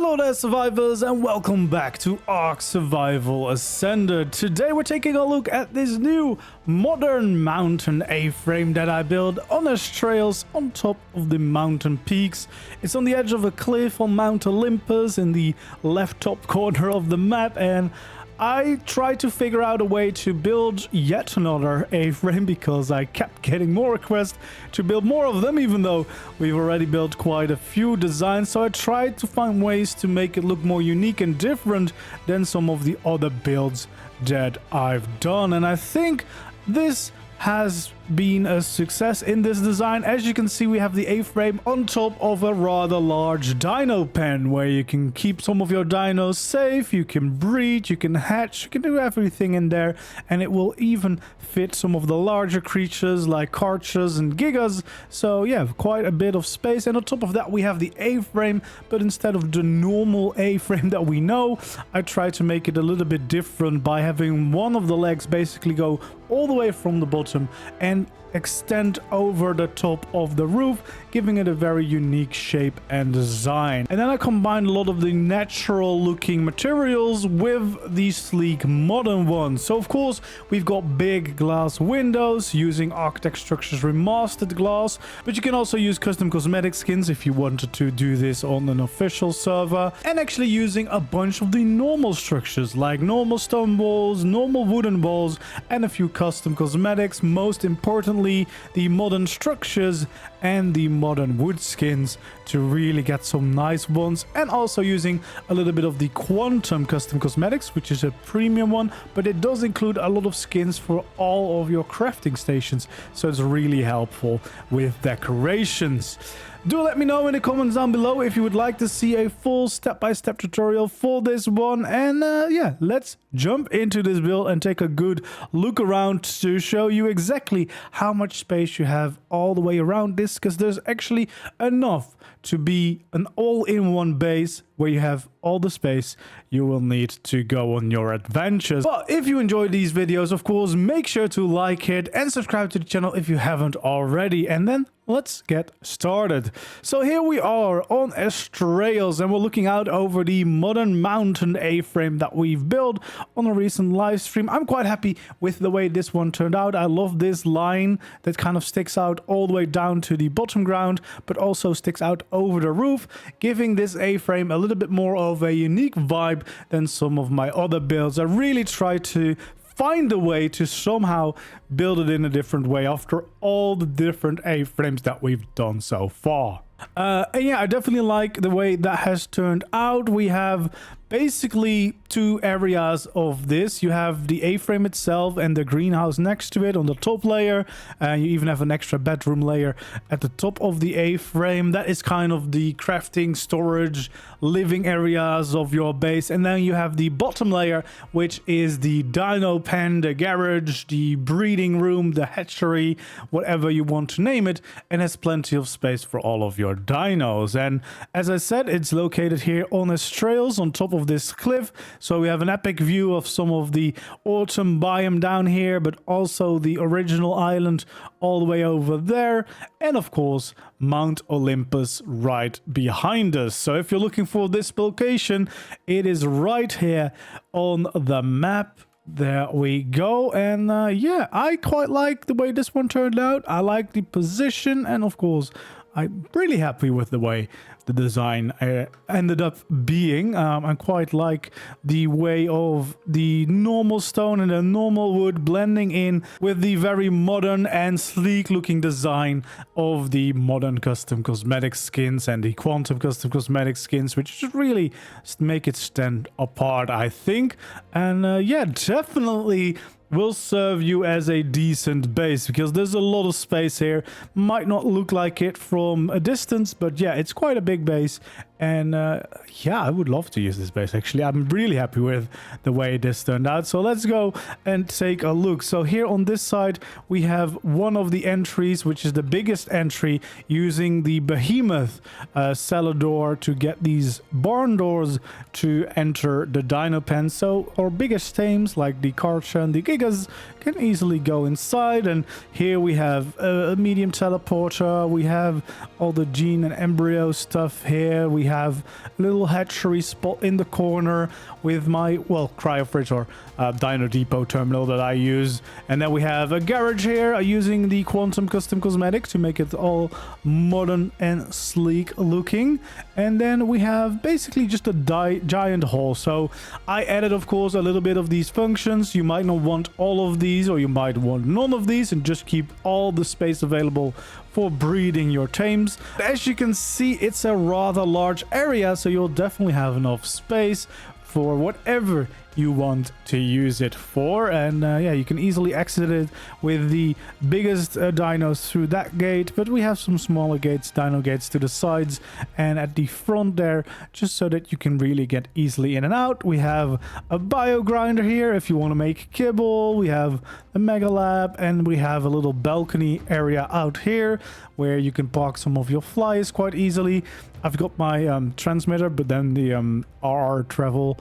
Hello there survivors and welcome back to ARK Survival Ascended. Today we're taking a look at this new modern mountain A-frame that I built on Astraeos on top of the mountain peaks. It's on the edge of a cliff on Mount Olympus in the left top corner of the map, and I tried to figure out a way to build yet another A-frame because I kept getting more requests to build more of them, even though we've already built quite a few designs. So I tried to find ways to make it look more unique and different than some of the other builds that I've done. And I think this has been a success in this design. As you can see, we have the A-frame on top of a rather large dino pen where you can keep some of your dinos safe, you can breed, you can hatch, you can do everything in there, and it will even fit some of the larger creatures like Karchas and Gigas. So yeah, quite a bit of space. And on top of that we have the A-frame, but instead of the normal A-frame that we know, I tried to make it a little bit different by having one of the legs basically go all the way from the bottom and extend over the top of the roof, giving it a very unique shape and design. And then I combined a lot of the natural looking materials with the sleek modern ones. So of course we've got big glass windows using Architect Structures remastered glass, but you can also use custom cosmetic skins if you wanted to do this on an official server, and actually using a bunch of the normal structures like normal stone walls, normal wooden walls, and a few custom cosmetics. Most importantly, the modern structures and the modern wood skins to really get some nice ones, and also using a little bit of the quantum custom cosmetics, which is a premium one, but it does include a lot of skins for all of your crafting stations, so it's really helpful with decorations. Do let me know in the comments down below if you would like to see a full step-by-step tutorial for this one. And yeah, let's jump into this build and take a good look around to show you exactly how much space you have all the way around this, because there's actually enough to be an all-in-one base where you have all the space you will need to go on your adventures. But if you enjoyed these videos, of course, make sure to like it and subscribe to the channel if you haven't already. And then let's get started. So here we are on Astraeos, and we're looking out over the modern mountain A-frame that we've built on a recent live stream. I'm quite happy with the way this one turned out. I love this line that kind of sticks out all the way down to the bottom ground, but also sticks out over the roof, giving this A-frame a little bit more of a unique vibe than some of my other builds. I really tried to find a way to somehow build it in a different way after all the different A-frames that we've done so far. And yeah, I definitely like the way that has turned out. We have basically two areas of this. You have the A-frame itself and the greenhouse next to it on the top layer, and you even have an extra bedroom layer at the top of the A-frame. That is kind of the crafting, storage, living areas of your base. And then you have the bottom layer, which is the dino pen, the garage, the breeding room, the hatchery, whatever you want to name it, and has plenty of space for all of your dinos. And as I said, it's located here on Astraeos on top of this cliff, so we have an epic view of some of the autumn biome down here, but also the original island all the way over there, and of course Mount Olympus right behind us. So if you're looking for this location, it is right here on the map. There we go. And yeah, I quite like the way this one turned out. I like the position, and of course I'm really happy with the way the design ended up being. I quite like the way of the normal stone and the normal wood blending in with the very modern and sleek looking design of the modern custom cosmetic skins and the quantum custom cosmetic skins, which should really make it stand apart, I think. And yeah, definitely will serve you as a decent base, because there's a lot of space here. Might not look like it from a distance, but yeah, it's quite a big base. And yeah, I would love to use this base actually. I'm really happy with the way this turned out. So let's go and take a look. So here on this side we have one of the entries, which is the biggest entry, using the behemoth cellar door to get these barn doors to enter the dino pen. So our biggest tames like the Karcha and the Gigas can easily go inside, and here we have a medium teleporter. We have all the gene and embryo stuff here. We have a little hatchery spot in the corner with my, well, cryofridge or Dino Depot terminal that I use. And then we have a garage here using the Quantum Custom Cosmetic to make it all modern and sleek looking. And then we have basically just a giant hall. So I added, of course, a little bit of these functions. You might not want all of these, or you might want none of these and just keep all the space available for breeding your tames. As you can see, it's a rather large area, so you'll definitely have enough space for whatever you want to use it for. And yeah, you can easily exit it with the biggest dinos through that gate, but we have some smaller gates, dino gates to the sides and at the front there, just so that you can really get easily in and out. We have a bio grinder here if you want to make kibble. We have a mega lab, and we have a little balcony area out here where you can park some of your flyers quite easily. I've got my transmitter, but then the RR travel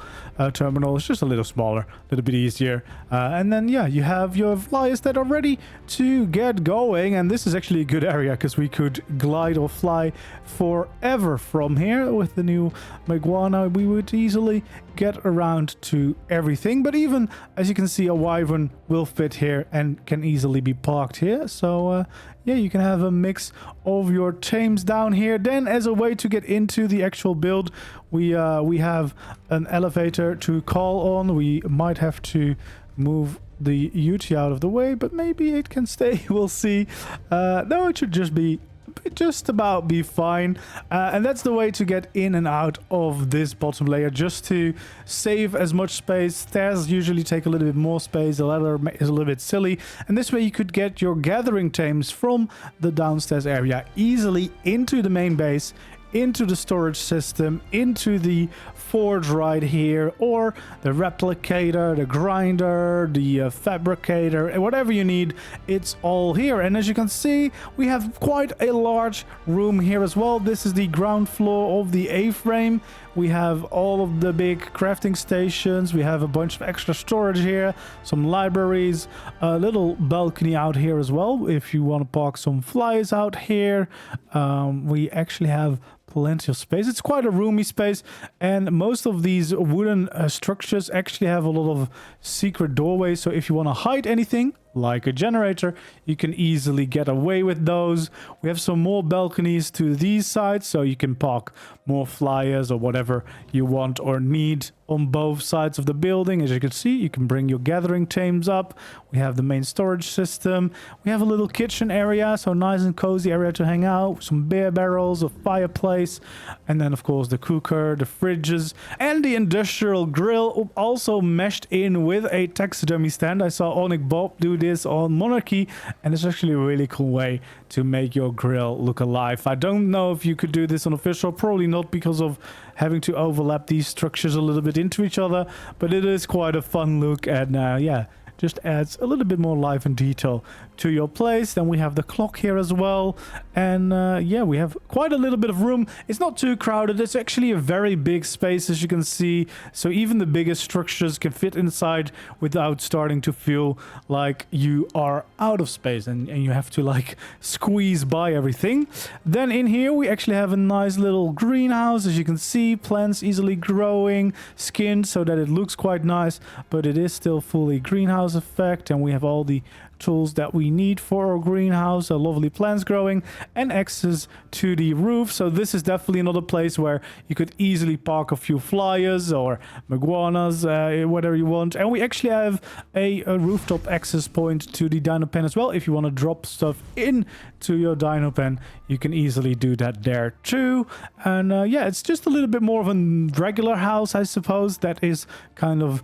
terminal is just a little smaller, a little bit easier. And then, yeah, you have your flyers that are ready to get going. And this is actually a good area because we could glide or fly forever from here. With the new Maguana, we would easily get around to everything. But even, as you can see, a wyvern will fit here and can easily be parked here. So, yeah, you can have a mix of your tames down here. Then, as a way to get into the actual build, we have an elevator to call on. We might have to move the UT out of the way, but maybe it can stay. We'll see. No, it should just about be fine. And that's the way to get in and out of this bottom layer, just to save as much space. Stairs usually take a little bit more space. The ladder is a little bit silly, and this way you could get your gathering tames from the downstairs area easily into the main base, into the storage system, into the forge right here, or the replicator, the grinder, the fabricator, and whatever you need, it's all here. And as you can see, we have quite a large room here as well. This is the ground floor of the A-frame. We have all of the big crafting stations. We have a bunch of extra storage here, some libraries, a little balcony out here as well if you want to park some flyers out here. We actually have plenty of space. It's quite a roomy space, and most of these wooden structures actually have a lot of secret doorways, so if you want to hide anything like a generator, you can easily get away with those. We have some more balconies to these sides, so you can park more flyers or whatever you want or need on both sides of the building. As you can see, you can bring your gathering tames up. We have the main storage system. We have a little kitchen area, so nice and cozy area to hang out. Some beer barrels, a fireplace, and then of course the cooker, the fridges, and the industrial grill, also meshed in with a taxidermy stand. I saw Onyx Bob do this on Monarchy, and it's actually a really cool way to make your grill look alive. I don't know if you could do this on official, probably not, because of having to overlap these structures a little bit into each other, but it is quite a fun look, and yeah, just adds a little bit more life and detail to your place. Then we have the clock here as well, and yeah, we have quite a little bit of room. It's not too crowded. It's actually a very big space, as you can see, so even the biggest structures can fit inside without starting to feel like you are out of space and you have to like squeeze by everything. Then in here we actually have a nice little greenhouse. As you can see, plants easily growing, skinned so that it looks quite nice, but it is still fully greenhouse effect. And we have all the tools that we need for our greenhouse, lovely plants growing, and access to the roof. So this is definitely another place where you could easily park a few flyers or maguanas, whatever you want. And we actually have a rooftop access point to the dino pen as well. If you want to drop stuff into your dino pen, you can easily do that there too. And yeah, it's just a little bit more of a regular house, I suppose, that is kind of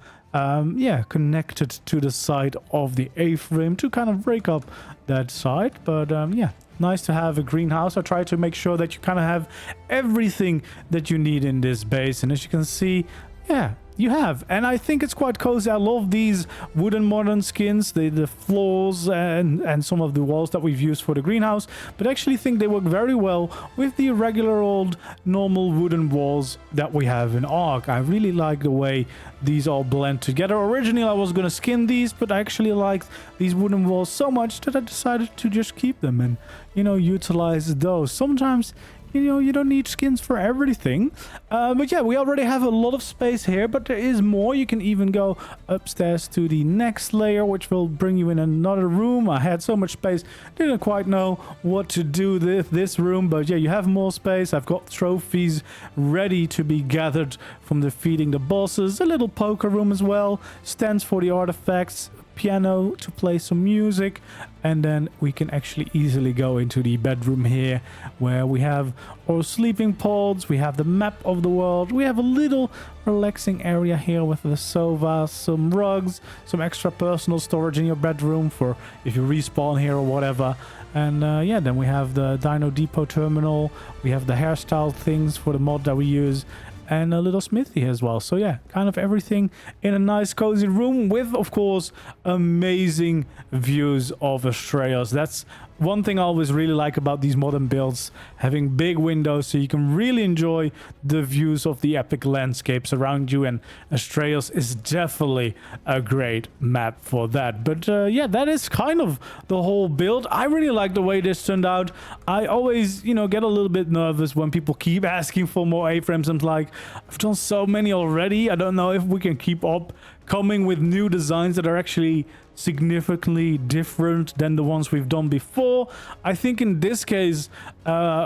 yeah, connected to the side of the A-frame to kind of break up that side. But yeah, nice to have a greenhouse. I try to make sure that you kind of have everything that you need in this base. And as you can see, yeah, you have. And I think it's quite cozy. I love these wooden modern skins, the floors and some of the walls that we've used for the greenhouse, but I actually think they work very well with the regular old normal wooden walls that we have in ARK. I really like the way these all blend together. Originally I was going to skin these, but I actually liked these wooden walls so much that I decided to just keep them and, you know, utilize those. Sometimes, you know, you don't need skins for everything. But yeah, we already have a lot of space here, but there is more. You can even go upstairs to the next layer, which will bring you in another room. I had so much space, didn't quite know what to do with this room, but yeah, you have more space. I've got trophies ready to be gathered from defeating the bosses. A little poker room as well, stands for the artifacts, piano to play some music, and then we can actually easily go into the bedroom here where we have our sleeping pods, we have the map of the world, we have a little relaxing area here with the sofa, some rugs, some extra personal storage in your bedroom for if you respawn here or whatever. And yeah, then we have the Dino depot terminal, we have the hairstyle things for the mod that we use, and a little smithy as well. So yeah, kind of everything in a nice cozy room with, of course, amazing views of Astraeos. That's one thing I always really like about these modern builds, having big windows so you can really enjoy the views of the epic landscapes around you, and Astraeos is definitely a great map for that. But yeah, that is kind of the whole build. I really like the way this turned out. I always, you know, get a little bit nervous when people keep asking for more A-frames. I'm like, I've done so many already. I don't know if we can keep up coming with new designs that are actually significantly different than the ones we've done before. I think in this case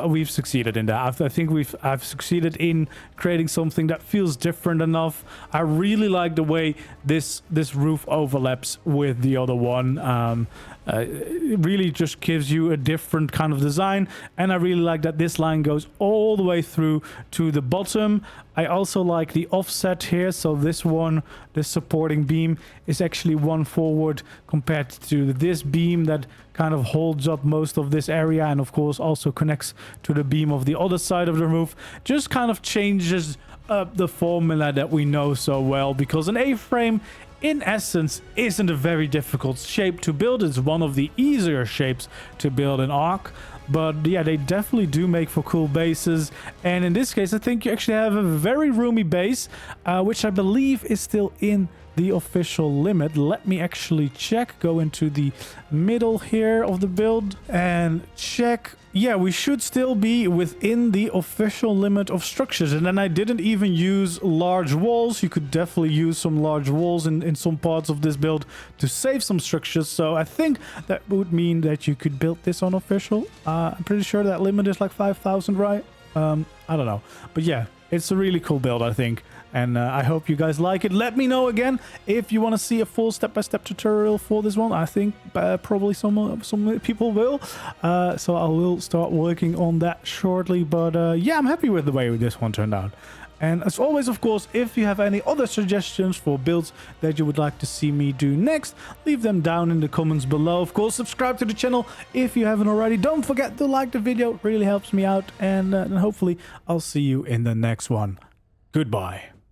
we've succeeded in that. I think I've succeeded in creating something that feels different enough. I really like the way this roof overlaps with the other one. It really just gives you a different kind of design, and I really like that this line goes all the way through to the bottom. I also like the offset here, so this supporting beam is actually one forward compared to this beam that kind of holds up most of this area, and of course also connects to the beam of the other side of the roof. Just kind of changes up the formula that we know so well, because an A-frame in essence isn't a very difficult shape to build. It's one of the easier shapes to build in ARK. But yeah, they definitely do make for cool bases. And in this case, I think you actually have a very roomy base, which I believe is still in the official limit. Let me actually check. Go into the middle here of the build and check. Yeah, we should still be within the official limit of structures. And then I didn't even use large walls. You could definitely use some large walls in some parts of this build to save some structures. So I think that would mean that you could build this on official. I'm pretty sure that limit is like 5,000, right? I don't know. But yeah, it's a really cool build, I think. And I hope you guys like it. Let me know again if you want to see a full step-by-step tutorial for this one. I think probably some people will. So I will start working on that shortly. But yeah, I'm happy with the way this one turned out. And as always, of course, if you have any other suggestions for builds that you would like to see me do next, leave them down in the comments below. Of course, subscribe to the channel if you haven't already. Don't forget to like the video. It really helps me out. And hopefully I'll see you in the next one. Goodbye.